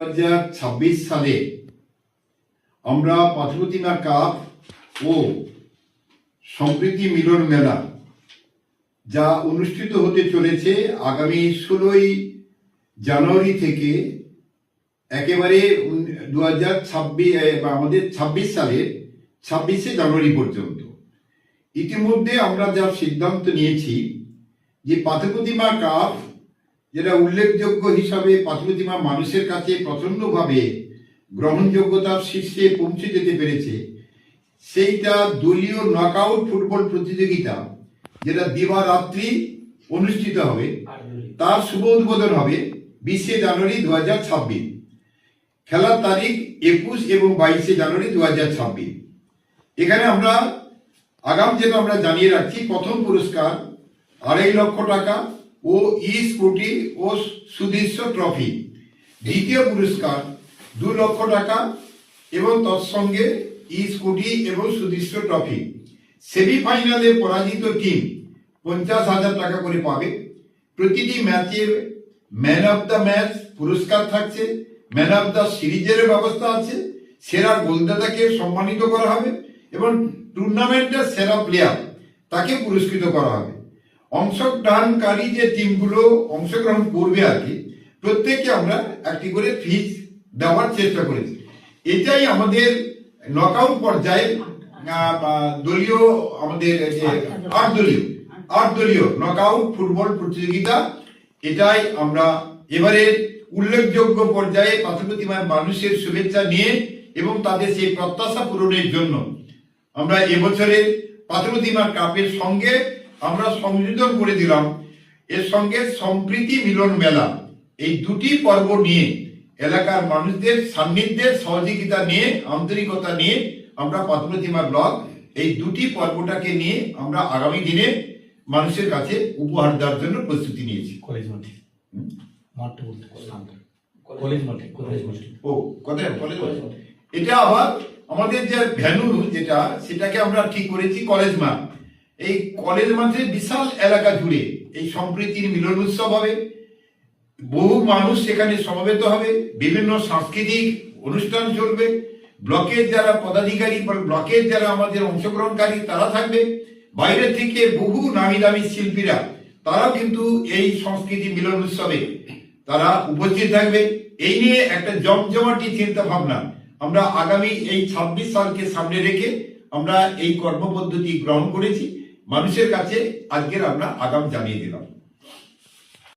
2026 সালে আমরা পাথরপ্রতিমা কাপ ও সম্প্রীতি মিলন মেলা যা অনুষ্ঠিত হতে চলেছে আগামী 16ই জানুয়ারি থেকে একেবারে 2026 আমাদের 26 সালের 26শে জানুয়ারি পর্যন্ত। ইতিমধ্যে আমরা যা সিদ্ধান্ত নিয়েছি যে পাথরপ্রতিমা কাপ যেটা উল্লেখযোগ্য হিসাবে পাথরপ্রতিমা মানুষের কাছে প্রচণ্ডভাবে গ্রহণযোগ্যতার শীর্ষে পৌঁছে যেতে পেরেছে, সেইটা দলীয় নকআউট ফুটবল প্রতিযোগিতা যেটা দিবারাত্রি অনুষ্ঠিত হবে, তার শুভ উদ্বোধন হবে 20শে জানুয়ারি 2026। খেলার তারিখ 21 এবং 22শে জানুয়ারি 2026। এখানে আমরা যেটা আমরা জানিয়ে রাখছি, প্রথম পুরস্কার 2.5 লক্ষ টাকা ও স্কুটি ও সুদৃশ্য ট্রফি। দ্বিতীয় পুরস্কার 2 লক্ষ টাকা এবং তৎসঙ্গে স্কুটি এবং সুদৃশ্য ট্রফি। সেমিফাইনালে পরাজিত টিম 50,000 টাকা করে পাবে। প্রতিটি ম্যাচের ম্যান অফ দ্য ম্যাচ পুরস্কার থাকছে, ম্যান অফ দ্য সিরিজের ব্যবস্থা আছে, সেরা গোলদাতাকে সম্মানিত করা হবে এবং টুর্নামেন্টের সেরা প্লেয়ার তাকে পুরস্কৃত করা হবে। অংশগ্রহণকারী যে টিমগুলো অংশগ্রহণ করবে আর কি, প্রত্যেককে আমরা একটি করে ফিজ দেওয়ার চেষ্টা করেছি। এটাই আমাদের নকআউট পর্যায়ে দলীয় আমাদের যে 8 দলীয় নকআউট ফুটবল প্রতিযোগিতা, এটাই আমরা এবারে উল্লেখযোগ্য পর্যায়ে পাথরপ্রতিমার মানুষের শুভেচ্ছা নিয়ে এবং তাদের সেই প্রত্যাশা পূরণের জন্য আমরা এবছরের পাথরপ্রতিমার কাপের সঙ্গে আমরা সংযোজন করে দিলাম এর সঙ্গে সম্প্রীতি মিলন মেলা। এই দুটি পর্ব নিয়ে এলাকার মানুষদের সান্নিধ্যের সহযোগিতা নিয়ে, আন্তরিকতা নিয়ে আমরা পাথরপ্রতিমা ব্লক এই দুটি পর্বটাকে নিয়ে আমরা আগামী দিনে মানুষের কাছে উপহার দেওয়ার জন্য প্রস্তুতি নিয়েছি। এটা আবার আমাদের যে ভ্যানু যেটা, সেটাকে আমরা ঠিক করেছি কলেজ মাঠ। এই কলেজ মাঠে বিশাল এলাকা জুড়ে এই সম্প্রীতির মিলন উৎসব হবে, বহু মানুষ সেখানে সমবেত হবে, বিভিন্ন সাংস্কৃতিক অনুষ্ঠান চলবে, ব্লকের যারা পদাধিকারী বা ব্লকের যারা আমাদের অংশগ্রহণকারী তারা থাকবে, বাইরে থেকে বহু নামি দামি শিল্পীরা তারাও কিন্তু এই সংস্কৃতি মিলন উৎসবে তারা উপস্থিত থাকবে। এই নিয়ে একটা জমজমাটি চিন্তা ভাবনা আমরা আগামী এই 26 সালকে সামনে রেখে আমরা এই কর্মপদ্ধতি গ্রহণ করেছি। মানুষের কাছে আজকের আমরা আগাম জানিয়ে দিলাম।